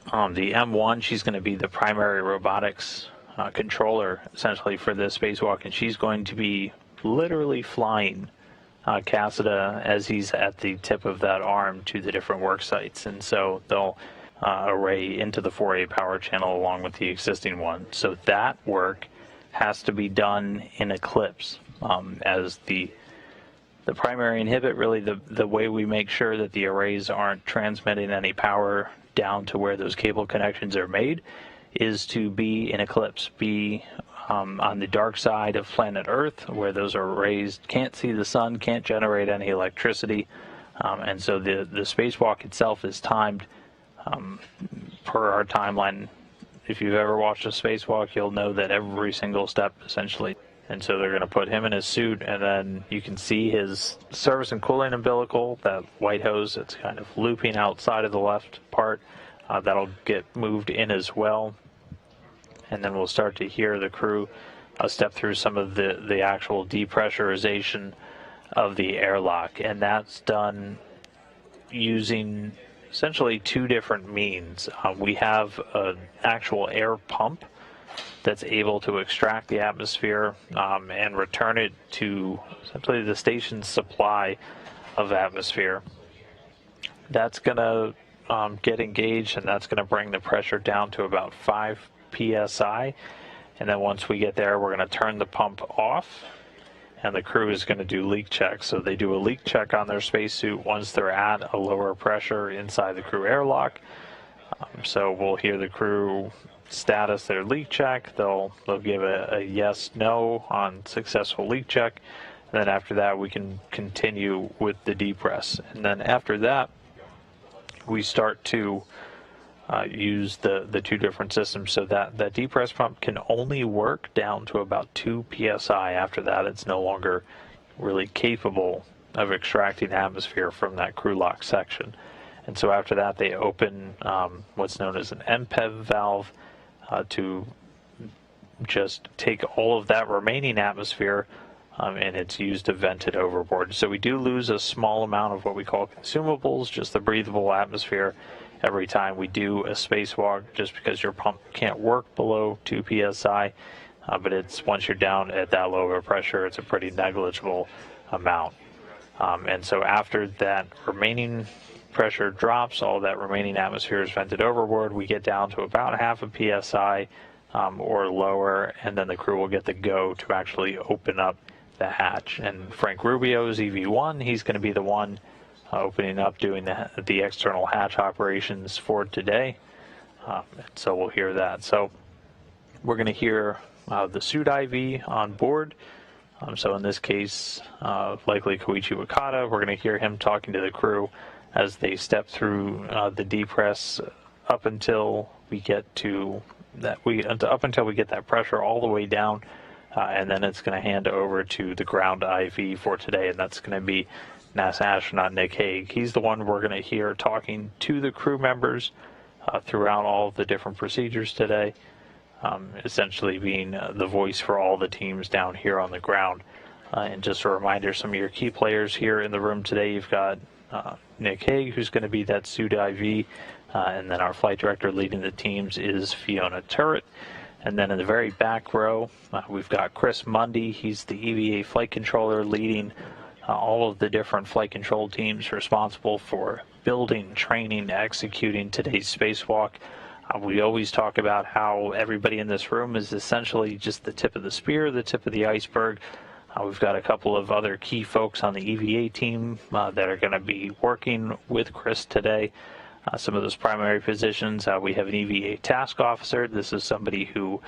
The M1, she's going to be the primary robotics controller, essentially, for this spacewalk, and she's going to be literally flying Cassada as he's at the tip of that arm to the different work sites. And so they'll array into the 4A power channel along with the existing one. So that work has to be done in Eclipse as the primary inhibit. Really, the way we make sure that the arrays aren't transmitting any power down to where those cable connections are made is to be in Eclipse, be on the dark side of planet Earth, where those arrays can't see the sun, can't generate any electricity, and so the spacewalk itself is timed per our timeline. If you've ever watched a spacewalk, you'll know that every single step, essentially. And so they're going to put him in his suit, and then you can see his service and cooling umbilical, that white hose that's kind of looping outside of the left part. That'll get moved in as well. And then we'll start to hear the crew step through some of the actual depressurization of the airlock. And that's done using essentially two different means. We have an actual air pump that's able to extract the atmosphere and return it to essentially the station's supply of atmosphere. That's going to get engaged, and that's going to bring the pressure down to about 5 psi. And then once we get there, we're going to turn the pump off, and the crew is going to do leak checks. So they do a leak check on their spacesuit once they're at a lower pressure inside the crew airlock. So we'll hear the crew status their leak check. They'll give a yes, no on successful leak check. And then after that, we can continue with the depress. And then after that, we start to use the two different systems. So that depress pump can only work down to about 2 psi. After that, it's no longer really capable of extracting atmosphere from that crew lock section. And so after that, they open what's known as an MPEV valve to just take all of that remaining atmosphere, and it's used to vent it overboard. So we do lose a small amount of what we call consumables, just the breathable atmosphere, every time we do a spacewalk, just because your pump can't work below 2 psi. But it's once you're down at that low of a pressure, it's a pretty negligible amount. And so after that remaining pressure drops, all that remaining atmosphere is vented overboard. We get down to about half a psi or lower, and then the crew will get the go to actually open up the hatch. And Frank Rubio's EV1, he's going to be the one opening up, doing the external hatch operations for today. So we'll hear that. So we're going to hear the suit IV on board. So in this case, likely Koichi Wakata, we're going to hear him talking to the crew as they step through the depress up until we get to that up until we get that pressure all the way down, and then it's going to hand over to the ground IV for today, and that's going to be NASA astronaut Nick Hague. He's the one we're going to hear talking to the crew members throughout all of the different procedures today, essentially being the voice for all the teams down here on the ground. And just a reminder, some of your key players here in the room today, you've got Nick Hague, who's going to be that suit IV, and then our flight director leading the teams is Fiona Turret. And then in the very back row, we've got Chris Mundy. He's the EVA flight controller leading all of the different flight control teams responsible for building, training, executing today's spacewalk. We always talk about how everybody in this room is essentially just the tip of the spear, the tip of the iceberg. We've got a couple of other key folks on the EVA team that are going to be working with Chris today. Some of those primary positions, we have an EVA task officer. This is somebody who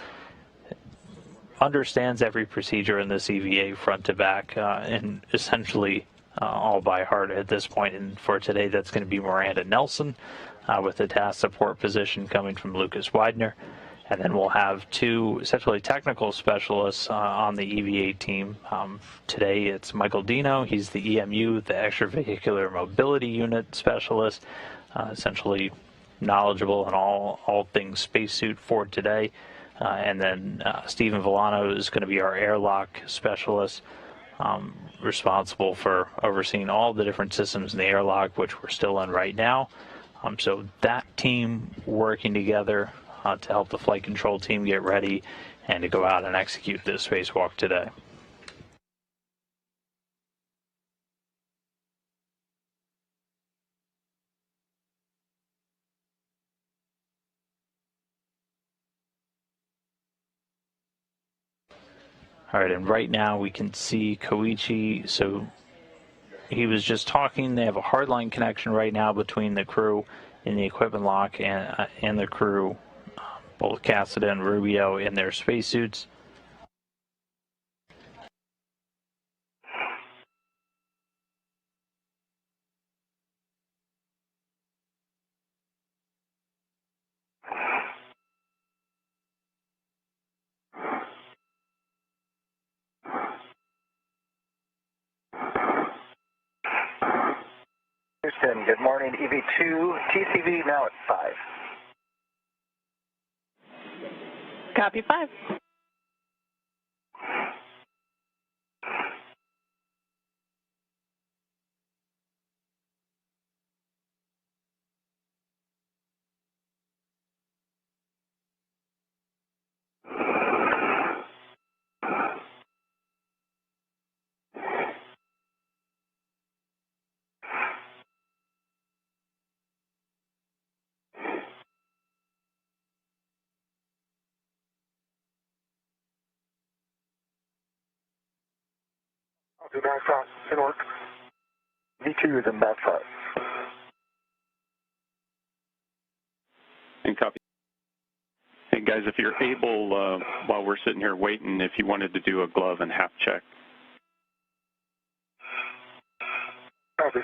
understands every procedure in this EVA front to back and essentially all by heart at this point. And for today, that's going to be Miranda Nelson with the task support position coming from Lucas Widener. And then we'll have two essentially technical specialists on the EVA team. Today it's Michael Dino. He's the EMU, the extravehicular mobility unit specialist, essentially knowledgeable in all things spacesuit for today. And then Stephen Villano is going to be our airlock specialist, responsible for overseeing all the different systems in the airlock, which we're still in right now. So that team working together to help the flight control team get ready and to go out and execute this spacewalk today. All right, and right now we can see Koichi. So he was just talking. They have a hardline connection right now between the crew in the equipment lock and the crew, both Cassada and Rubio in their spacesuits. Houston, good morning. EV2, TCV now at 5. Copy 5. I'll do that shot. It'll work. V2 is in back 5. And copy. Hey guys, if you're able, while we're sitting here waiting, if you wanted to do a glove and half check. Copy.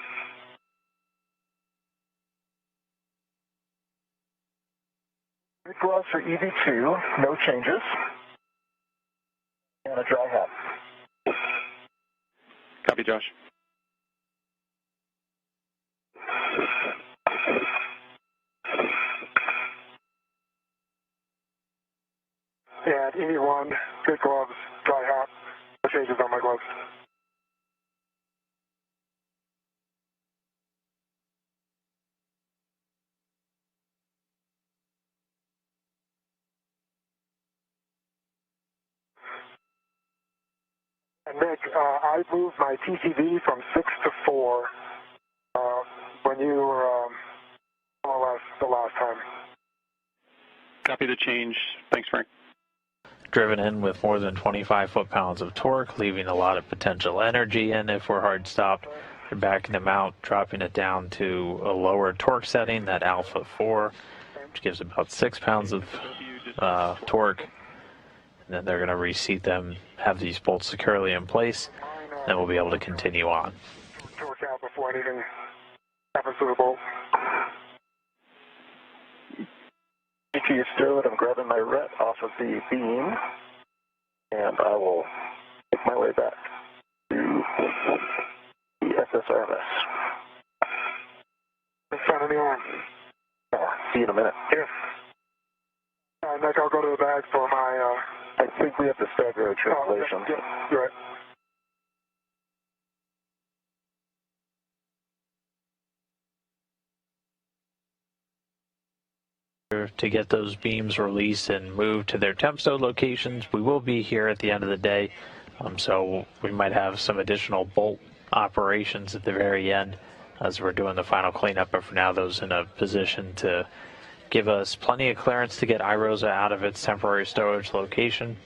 Big gloves for EV2, no changes. And a dry hat. Copy, Josh. And EV1, good gloves, dry hat. No changes on my gloves. And Nick, I moved my TCV from 6 to 4 when you were the last time. Copy the change. Thanks, Frank. Driven in with more than 25 foot-pounds of torque, leaving a lot of potential energy in if we're hard stopped. We're backing them out, dropping it down to a lower torque setting, that alpha 4, which gives about 6 pounds of torque. And then they're going to reseat them, have these bolts securely in place, and we'll be able to continue on. Torque out before anything happens to the bolt. ET Sterling, I'm grabbing my ret off of the beam, and I will make my way back to the SSRMS. Let's try the arm. See you in a minute. Here. Nick, I'll go to the bag for my, I think we have to stagger a translation. Yeah, you're right. To get those beams released and moved to their temp stow locations. We will be here at the end of the day, so we might have some additional bolt operations at the very end as we're doing the final cleanup, but for now those in a position to give us plenty of clearance to get iROSA out of its temporary storage location.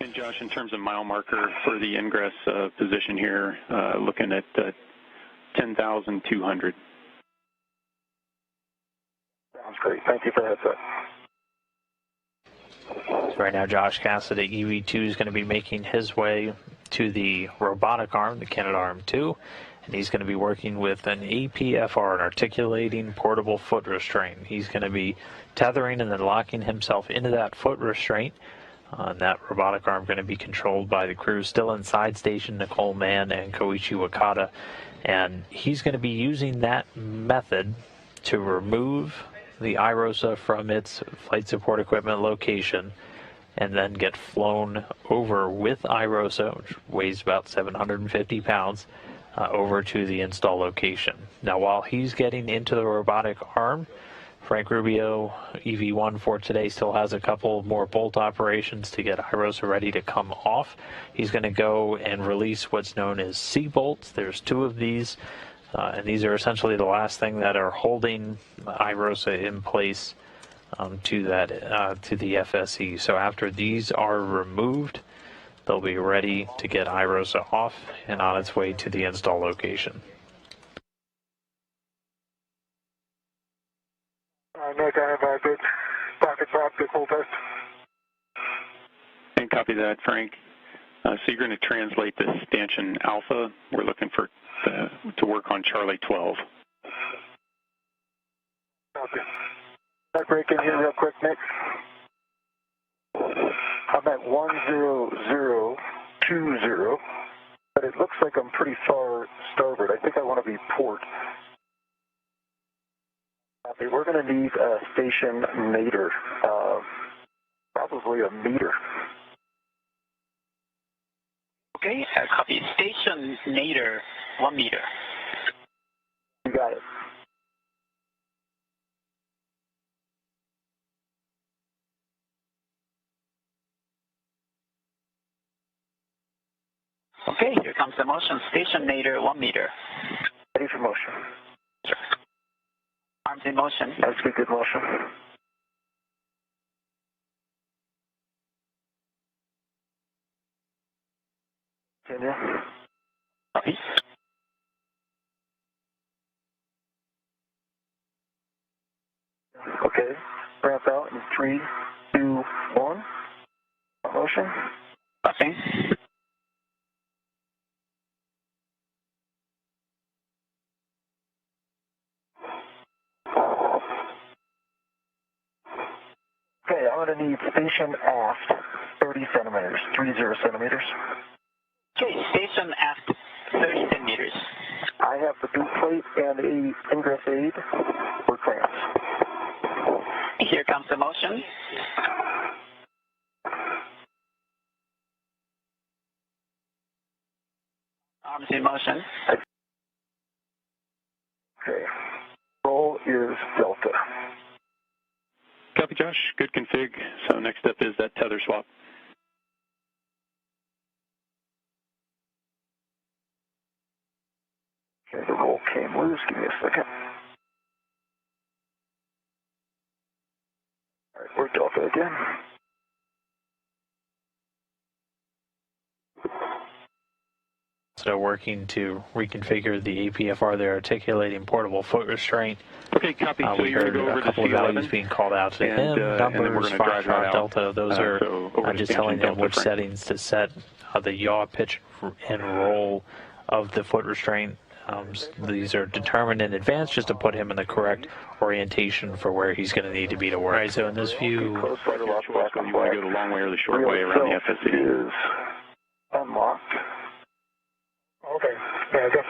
And Josh, in terms of mile marker for the ingress position here, looking at 10,200. Sounds great. Thank you for the heads up. So right now, Josh Cassada, EV2, is going to be making his way to the robotic arm, the Canadarm2, and he's going to be working with an APFR, an articulating portable foot restraint. He's going to be tethering and then locking himself into that foot restraint. And that robotic arm going to be controlled by the crew still inside station, Nicole Mann and Koichi Wakata. And he's going to be using that method to remove the iROSA from its flight support equipment location and then get flown over with iROSA, which weighs about 750 pounds, over to the install location. Now, while he's getting into the robotic arm, Frank Rubio, EV1 for today, still has a couple more bolt operations to get iROSA ready to come off. He's going to go and release what's known as C bolts. There's 2 of these, and these are essentially the last thing that are holding iROSA in place to the FSE. So after these are removed, they'll be ready to get iROSA off and on its way to the install location. Nick, I have a good pocket drop, good full test. And copy that, Frank. So you're going to translate this stanchion alpha. We're looking for to work on Charlie 12. Okay. I'll break in here real quick, Nick. I'm at 10020, but it looks like I'm pretty far starboard. I think I want to be port. Okay, we're going to need a station nadir, probably a meter. Okay, copy. Station nadir, 1 meter. You got it. Okay, here comes the motion. Station nadir, 1 meter. Ready for motion. Sure. Arms in motion. Let's be good motion. Continue. Copy. Okay, ramp out in 3, 2, 1. Motion. Passing. Okay, I'm going to need station aft 30 centimeters, 30 centimeters. Okay, station aft 30 centimeters. I have the boot plate and a ingress aid for clamps. Here comes the motion. Arms in motion. Okay, roll is delta. Copy, Josh. Good config. So next step is that tether swap. Okay, the roll came loose. Give me a second. All right, we're delta again. So working to reconfigure the APFR, they're articulating portable foot restraint. Okay, copy. So We you're heard going to go over a couple to of C11. values being called out to him. And then we're Numbers, going to drive Foxtrot, out. Delta. Those are so over to just stanchion telling him Delta, which Frank. settings to set the yaw, pitch, and roll of the foot restraint. These are determined in advance just to put him in the correct orientation for where he's going to need to be to work. All right, so in this view, Close right Your choice, whether you want to go the long way or the short way around the FSE. Is unlocked. Okay, yeah, I guess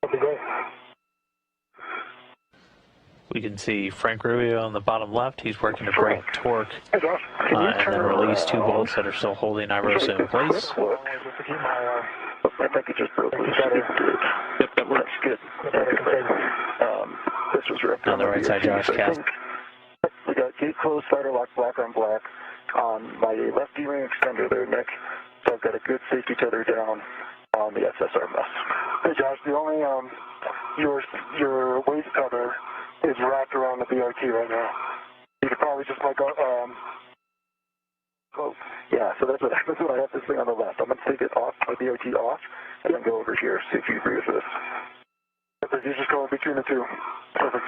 it'll be great. we can see Frank Rubio on the bottom left. He's working to break torque Hey, Josh, can you and then turn release 2 around? bolts that are still holding iROSA in place. Look. I think it just broke loose. Yep, that works. Good. This was ripped On the right side, Josh Cassada. We got gate closed, starter lock, black on black. On my left D-ring extender there, Nick. So I've got a good safety tether down on the SSR mess. Hey Josh, the only your waist cover is wrapped around the BRT right now. You could probably just like oh, yeah, so that's what I have this thing on the left. I'm going to take it off, my BOT off, and then go over here, see if you agree with this. Perfect, you just go in between the two. Perfect.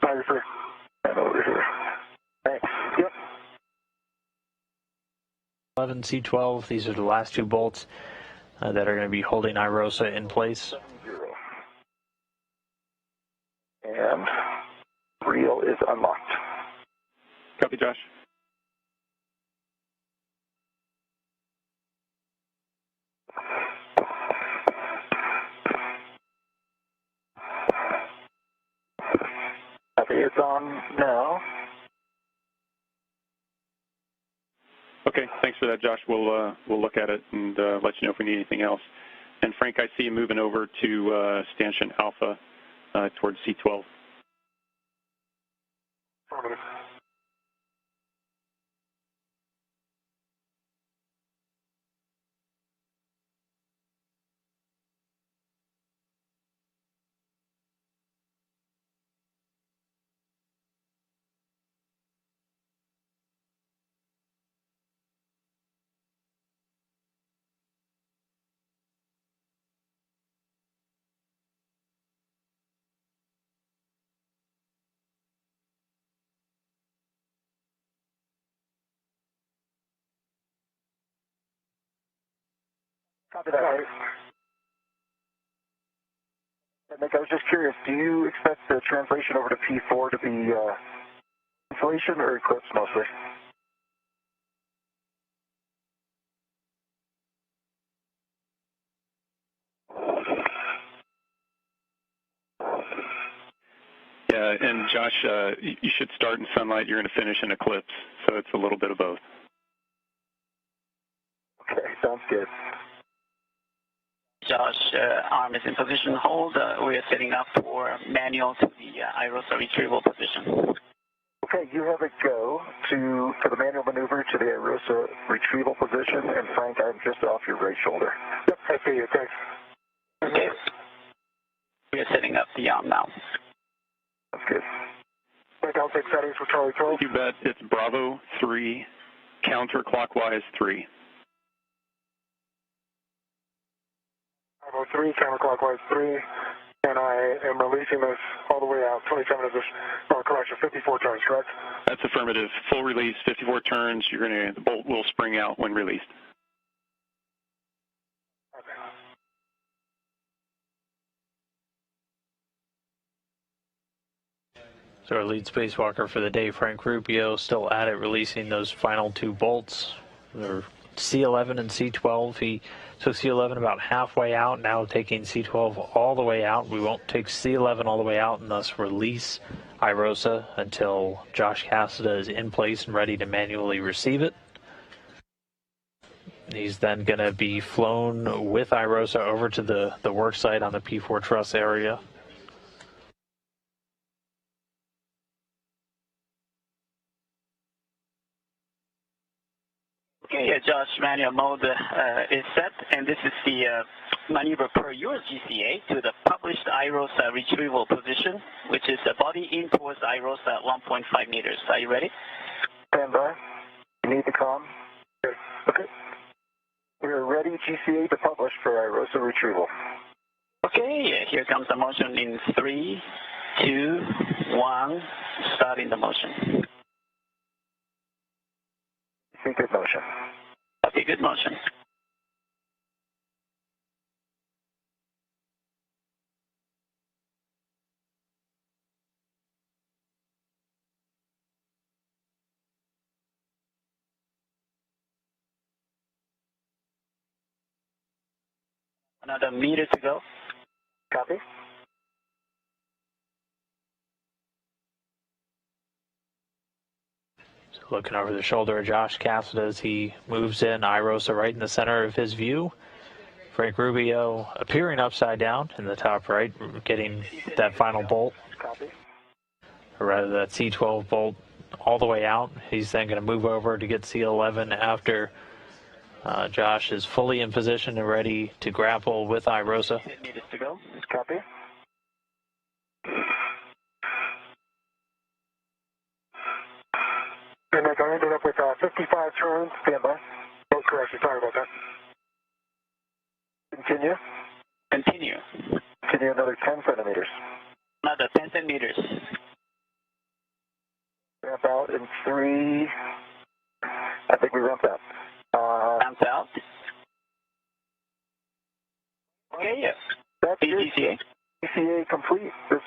Now you're free. And over here. Thanks. Yep. 11 C12, these are the last 2 bolts that are going to be holding iROSA in place. 0. And reel is unlocked. Copy, Josh. Okay, it's on now. Okay, thanks for that, Josh. We'll look at it and let you know if we need anything else. And Frank, I see you moving over to stanchion alpha towards C12. Affirmative. Copy that. Right. Nick, I was just curious, do you expect the translation over to P4 to be insulation or eclipse mostly? Yeah, and Josh, you should start in sunlight. You're going to finish in eclipse, so it's a little bit of both. Okay, sounds good. Josh, arm is in position hold. We are setting up for manual to the iROSA retrieval position. Okay, you have it go for the manual maneuver to the iROSA retrieval position, and Frank, I'm just off your right shoulder. Yep, I see you, thanks. Okay. We are setting up the arm now. That's good. Frank, I'll take settings for Charlie 12. You bet. It's Bravo 3, counterclockwise 3. Bravo 3, counterclockwise 3, and I am releasing this all the way out, 27 is this, correction, 54 turns, correct? That's affirmative. Full release, 54 turns. The bolt will spring out when released. Okay. So our lead spacewalker for the day, Frank Rubio, still at it, releasing those final two bolts. They're C11 and C12. He took C11 about halfway out, now taking C12 all the way out. We won't take C11 all the way out and thus release iROSA until Josh Cassada is in place and ready to manually receive it. He's then going to be flown with iROSA over to the work site on the P4 truss area. Okay, Josh, manual mode is set, and this is the maneuver per your GCA to the published iROSA retrieval position, which is the body in towards iROSA at 1.5 meters. Are you ready? Stand by. You need the comm? Okay. We're ready, GCA, to publish for iROSA retrieval. Okay, here comes the motion in 3, 2, 1, starting the motion. See good motion. Okay, good motion. Another meter to go. Copy. So looking over the shoulder of Josh Cassada as he moves in, iROSA right in the center of his view. Frank Rubio appearing upside down in the top right, getting that final bolt. Copy. Or rather that C12 bolt all the way out. He's then going to move over to get C11 after Josh is fully in position and ready to grapple with iROSA. 10 meters to go. Copy. And Nick, I ended up with 55 turns. Stand by. Oh, correction. Sorry about that. Continue. Continue. Continue another 10 centimeters. Another 10 centimeters. Ramp out in 3. I think we ramped out. Ramp out. Okay, yes. That's it. DCA. DCA complete. This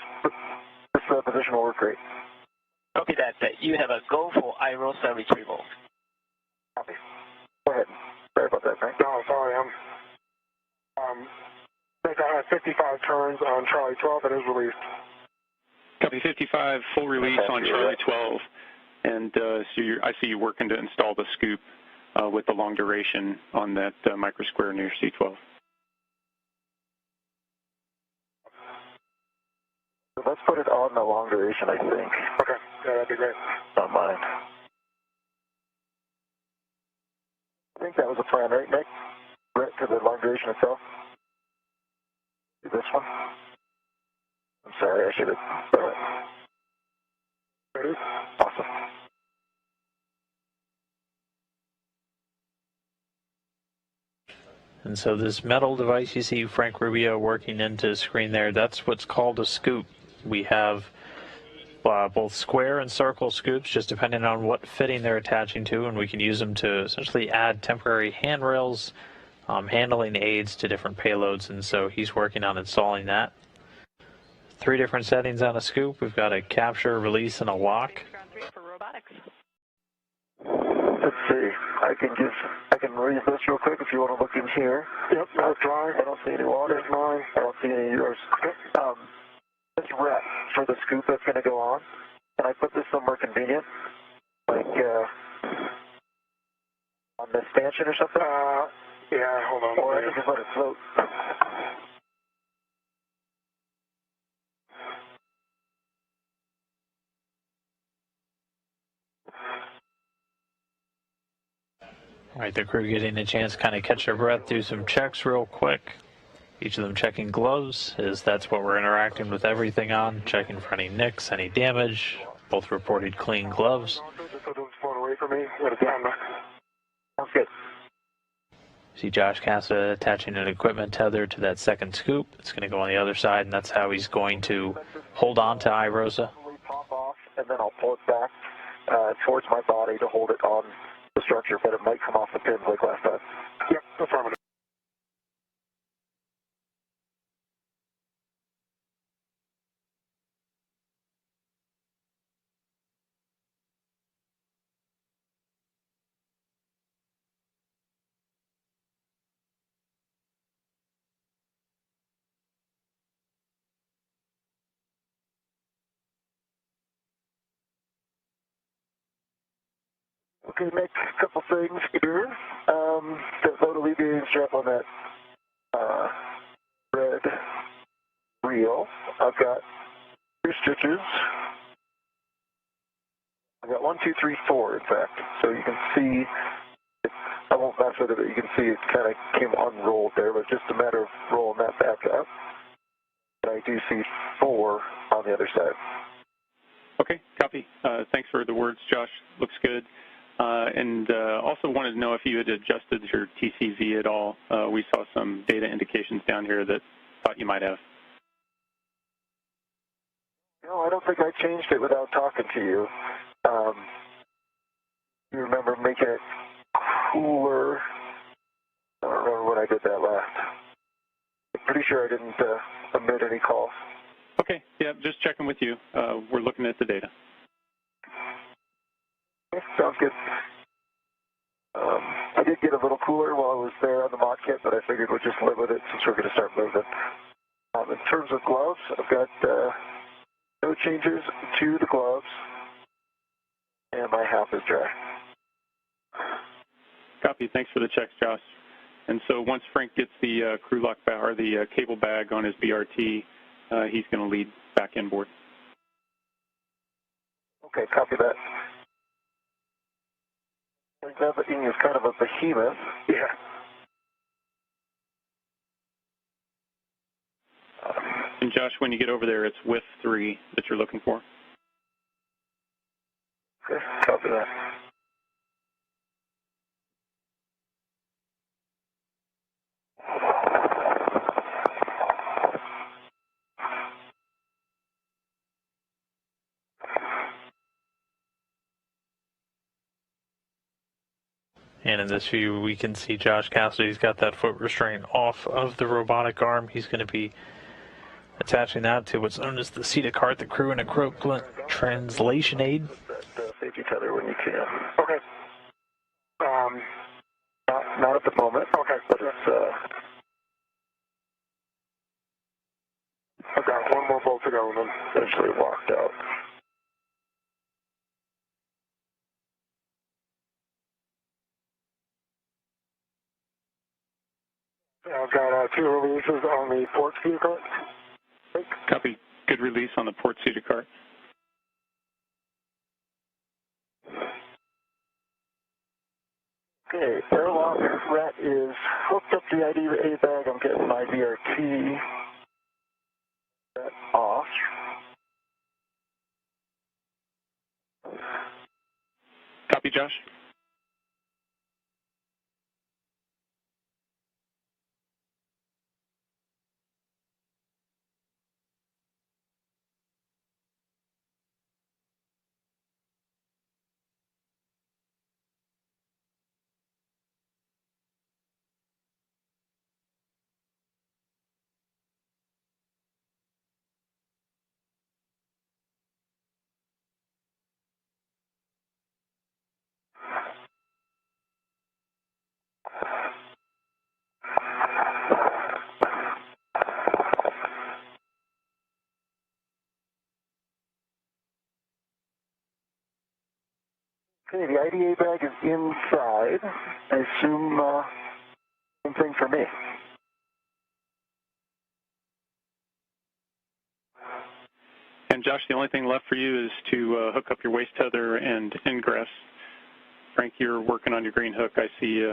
position will work great. Copy that. You have a go for iROSA retrieval. Copy. Go ahead. Sorry about that, Frank. No, sorry. I think I had 55 turns on Charlie 12 that is released. Copy 55, full release on Charlie 12. And so I see you working to install the scoop with the long duration on that microsquare near C12. Let's put it on the long duration, I think. Okay, yeah, that'd be great. Not mine. I think that was the plan, right, Nick? Right to the long duration itself? This one? I'm sorry, I should have done it. Ready? Awesome. And so this metal device you see Frank Rubio working into the screen there, that's what's called a scoop. We have both square and circle scoops, just depending on what fitting they're attaching to, and we can use them to essentially add temporary handrails, handling aids to different payloads, and so he's working on installing that. 3 different settings on a scoop. We've got a capture, release, and a lock. For robotics. Let's see. I can read this real quick if you want to look in here. Yep, that's mine. I don't see any water. There's mine. I don't see any of yours. This rep for the scoop that's going to go on, can I put this somewhere convenient? Like on the stanchion or something? Yeah, hold on. Or I can just let it float. All right, the crew getting a chance to kind of catch their breath, do some checks real quick. Each of them checking gloves, as that's what we're interacting with everything on, checking for any nicks, any damage. Both reported clean gloves. Just so it doesn't float away from me. Let it down. Sounds good. See Josh Cassada attaching an equipment tether to that second scoop. It's going to go on the other side, and that's how he's going to hold on to iROSA. Pop off, and then I'll pull it back towards my body to hold it on the structure, but it might come off the pins like last time. Yep, affirmative. Okay, Nick, a couple things here. That load alleviating strap on that red reel. I've got 2 stitches. I've got 1, 2, 3, 4, in fact. So you can see, I won't mess with it, but you can see it kind of came unrolled there, but just a matter of rolling that back up. And I do see 4 on the other side. Okay, copy. Thanks for the words, Josh. Looks good. And also wanted to know if you had adjusted your TCV at all. We saw some data indications down here that thought you might have. No, I don't think I changed it without talking to you. You remember making it cooler? I don't remember when I did that last. I'm pretty sure I didn't omit any calls. Okay, yeah, just checking with you. We're looking at the data. Okay, sounds good. I did get a little cooler while I was there on the mock kit, but I figured we'll just live with it since we're going to start moving. In terms of gloves, I've got no changes to the gloves, and my half is dry. Copy. Thanks for the checks, Josh. And so once Frank gets the crew lock bag or the cable bag on his BRT, he's going to lead back inboard. Okay, copy that. That thing is kind of a behemoth. Yeah. And Josh, when you get over there, it's width 3 that you're looking for. Okay, copy that. And in this view, we can see Josh Cassada. He's got that foot restraint off of the robotic arm. He's going to be attaching that to what's known as the seat of cart, the crew and equivalent translation aid. That safety tether when you can. Okay. Not at the moment. Okay. But it's I've got 1 more bolt to go and then eventually walked out. I've got 2 releases on the port speaker. Copy. good release on the port seated cart. Okay, airlock rat is hooked up to the IDA bag. I'm getting my DRT off. Copy, Josh. Okay, the IDA bag is inside. I assume same thing for me. And Josh, the only thing left for you is to hook up your waist tether and ingress. Frank, you're working on your green hook. I see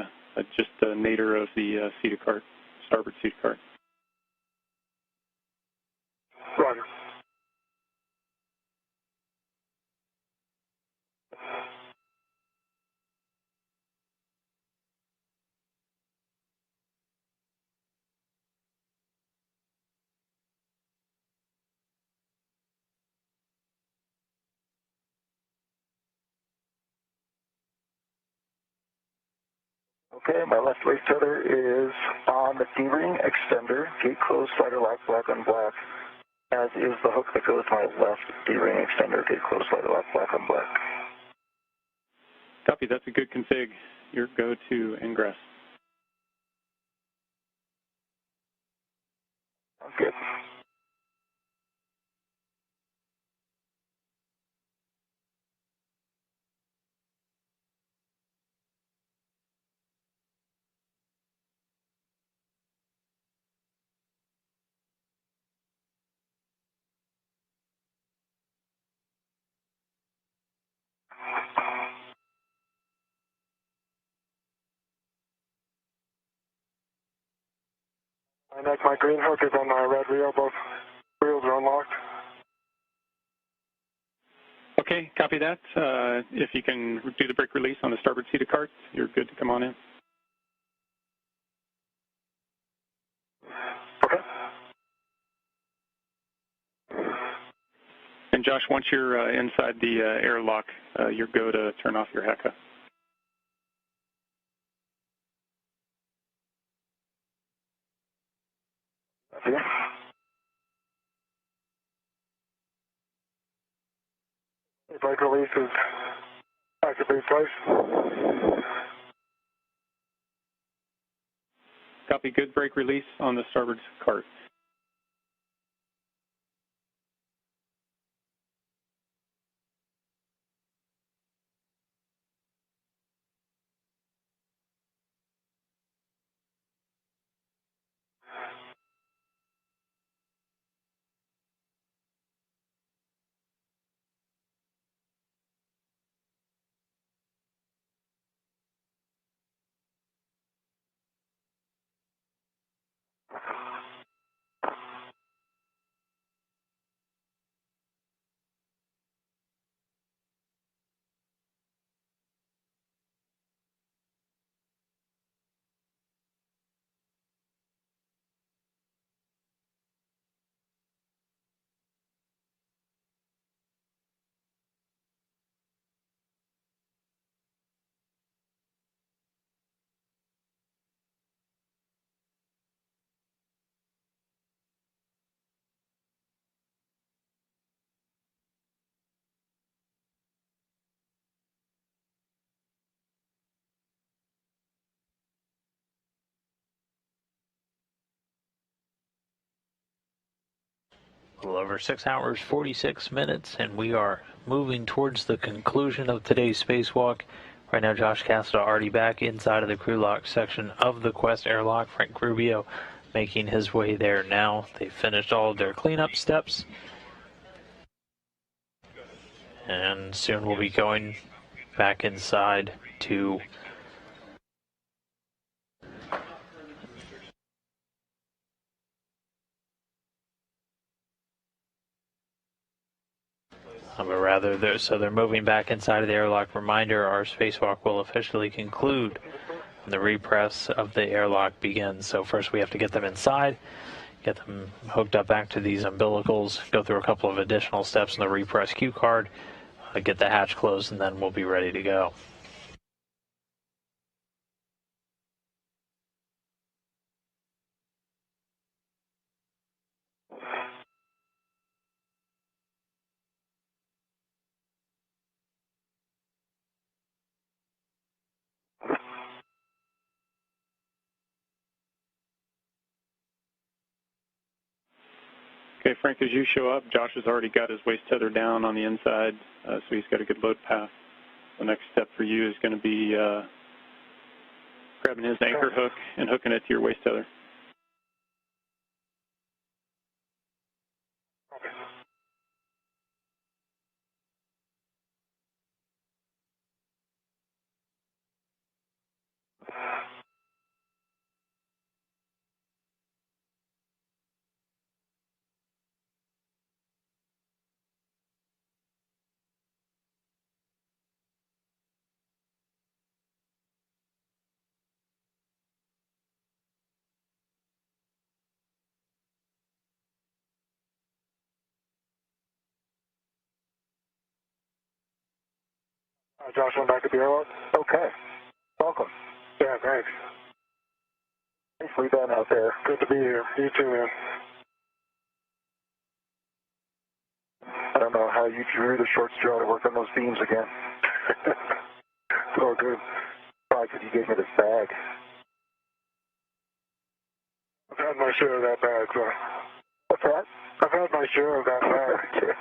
just a nadir of the seated cart, starboard seated cart. Roger. Okay, my left waist tether is on the D-ring extender, gate closed, slider lock, black on black, as is the hook that goes to my left D-ring extender, gate closed, slider lock, black on black. Copy, that's a good config. Your go to ingress. Good. My green hook is on my red wheel. Both wheels are unlocked. Okay, copy that. If you can do the brake release on the starboard seated cart, you're good to come on in. Okay. And Josh, once you're inside the airlock, you're go to turn off your HECA. Yeah. The brake release is actively placed. Copy, good brake release on the starboard cart. A little over 6 hours, 46 minutes, and we are moving towards the conclusion of today's spacewalk. Right now, Josh Cassada already back inside of the crew lock section of the Quest airlock. Frank Rubio making his way there now. They finished all of their cleanup steps. And soon we'll be going back inside to so they're moving back inside of the airlock. Reminder, our spacewalk will officially conclude when the repress of the airlock begins. So first we have to get them inside, get them hooked up back to these umbilicals, go through a couple of additional steps in the repress cue card, get the hatch closed, and then we'll be ready to go. Okay, Frank, as you show up, Josh has already got his waist tether down on the inside, so he's got a good load path. The next step for you is going to be grabbing his anchor hook and hooking it to your waist tether. Josh, went back to the airlock. Okay. Welcome. Yeah, thanks. Nicely done out there. Good to be here. You too, man. I don't know how you drew the short straw to work on those beams again. It's all good. Probably because you gave me this bag. I've had my share of that bag, so. What's that? I've had my share of that bag. Okay.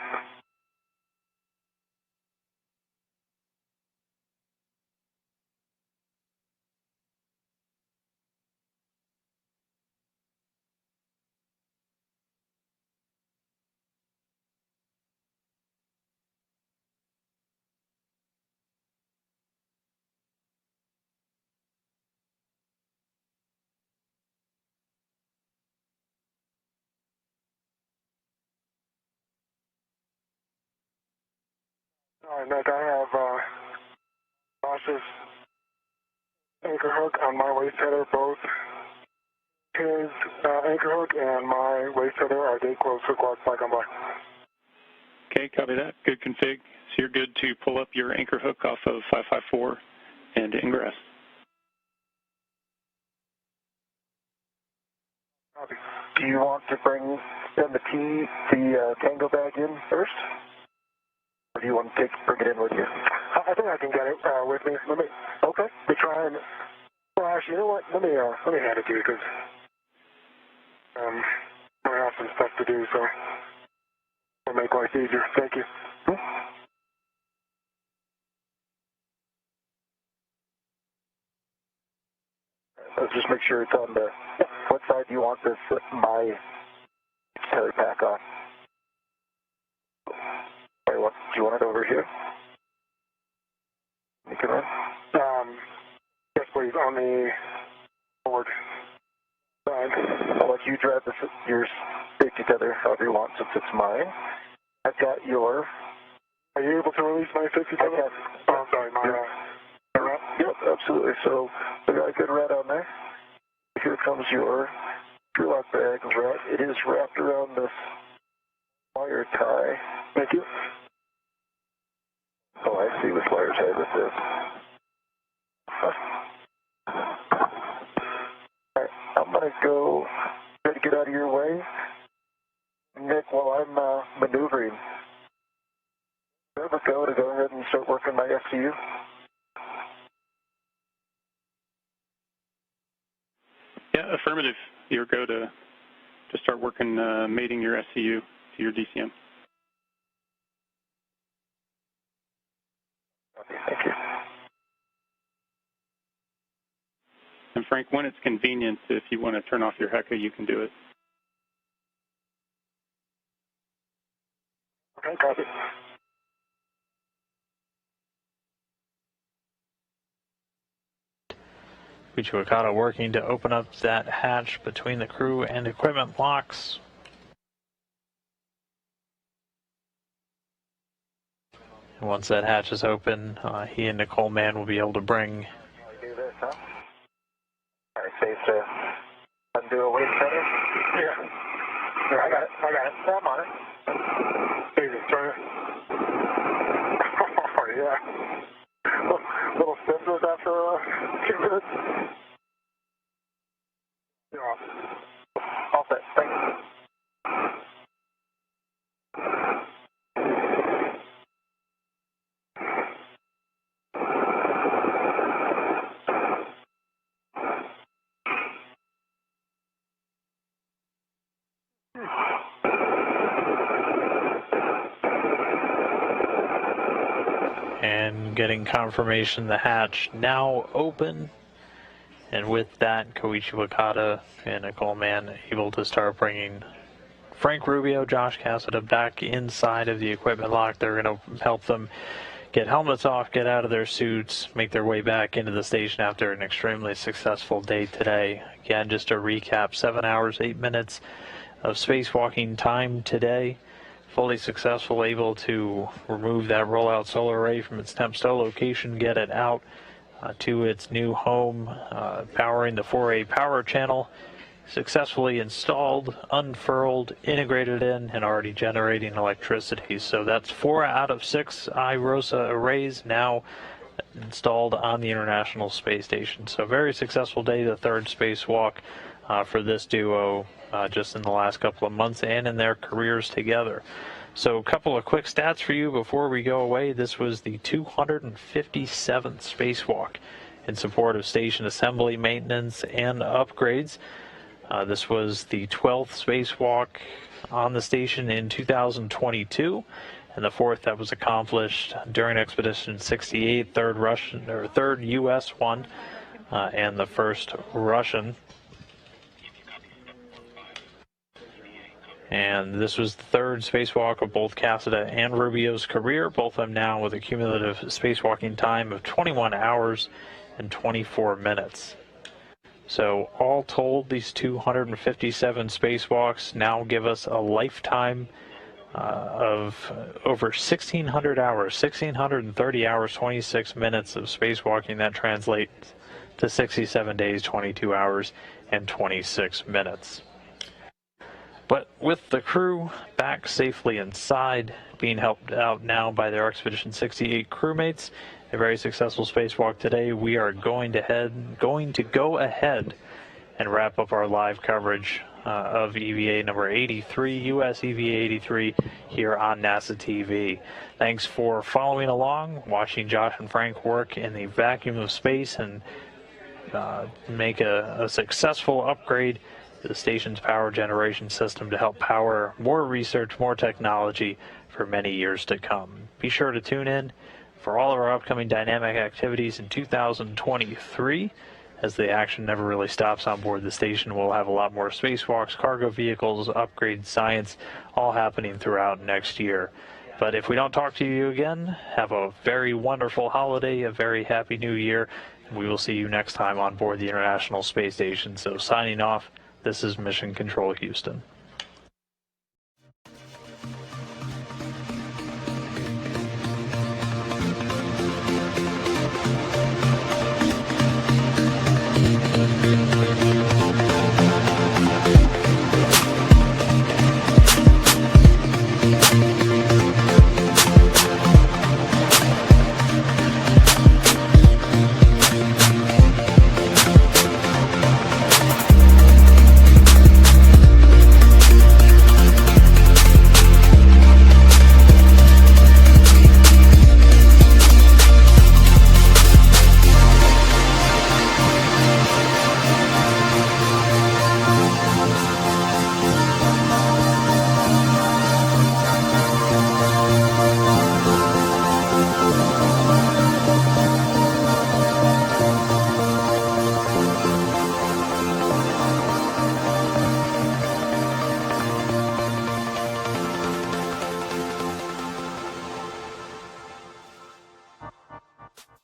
All right, Nick, I have Josh's anchor hook on my waist tether. Both his anchor hook and my waist tether are day close hook lock black on black. Okay, copy that. Good config. So you're good to pull up your anchor hook off of 554 and ingress. Copy. Do you want to bring the tango bag in first? Or do you want to bring it in with you? I think I can get it with me. Let me try and. Well, actually, you know what? Let me hand it to you because I have some stuff to do, so it'll make life easier. Thank you. Let's just make sure it's on the. What side do you want this my tether pack on? Do you want it over here? You can run. Yes, please, on the forward side. I'll let you drive your safety tether however you want since it's mine. I've got your. Are you able to release my safety tether? Oh, I'm sorry, my red? Yep, absolutely. So we got a good red on there. Here comes your lock bag. It is wrapped around this wire tie. Thank you. Oh, I see which wire tie this is. Alright, I'm going to go try to get out of your way. Nick, while I'm maneuvering, do you ever go ahead and start working my SCU? Yeah, affirmative. You're go to start working mating your SCU to your DCM. Thank you. And Frank, when it's convenient, if you want to turn off your HECA, you can do it. Okay, copy. Koichi Wakata working to open up that hatch between the crew and equipment blocks. And once that hatch is open, he and Nicole Mann will be able to bring. Do this, huh? All right, safe to undo a weight setter. Yeah. I got it. Yeah, I'm on it. Easy, turn it. Oh, yeah. Little stiffness after a few minutes. Yeah. All set. Thanks. And getting confirmation the hatch now open. And with that, Koichi Wakata and Nicole Mann able to start bringing Frank Rubio, Josh Cassada back inside of the equipment lock. They're going to help them get helmets off, get out of their suits, make their way back into the station after an extremely successful day today. Again, just to recap, 7 hours, 8 minutes of spacewalking time today. Fully successful, able to remove that rollout solar array from its temp stow location, get it out to its new home, powering the 4A power channel, successfully installed, unfurled, integrated in, and already generating electricity. So that's 4 out of 6 iROSA arrays now installed on the International Space Station. So very successful day, the third spacewalk for this duo just in the last couple of months and in their careers together. So a couple of quick stats for you before we go away. This was the 257th spacewalk in support of station assembly, maintenance, and upgrades. This was the 12th spacewalk on the station in 2022, and the 4th that was accomplished during Expedition 68, third U.S. one, and the first Russian. And this was the third spacewalk of both Cassada and Rubio's career, both of them now with a cumulative spacewalking time of 21 hours and 24 minutes. So all told, these 257 spacewalks now give us a lifetime of over 1,600 hours, 1,630 hours, 26 minutes of spacewalking. That translates to 67 days, 22 hours, and 26 minutes. But with the crew back safely inside, being helped out now by their Expedition 68 crewmates, a very successful spacewalk today, we are going to go ahead and wrap up our live coverage of EVA number 83, US EVA 83, here on NASA TV. Thanks for following along, watching Josh and Frank work in the vacuum of space and make a successful upgrade to the station's power generation system to help power more research, more technology for many years to come. Be sure to tune in for all of our upcoming dynamic activities in 2023. As the action never really stops on board the station, we'll have a lot more spacewalks, cargo vehicles, upgrade science, all happening throughout next year. But if we don't talk to you again, have a very wonderful holiday, a very happy new year. We will see you next time on board the International Space Station. So signing off, this is Mission Control Houston.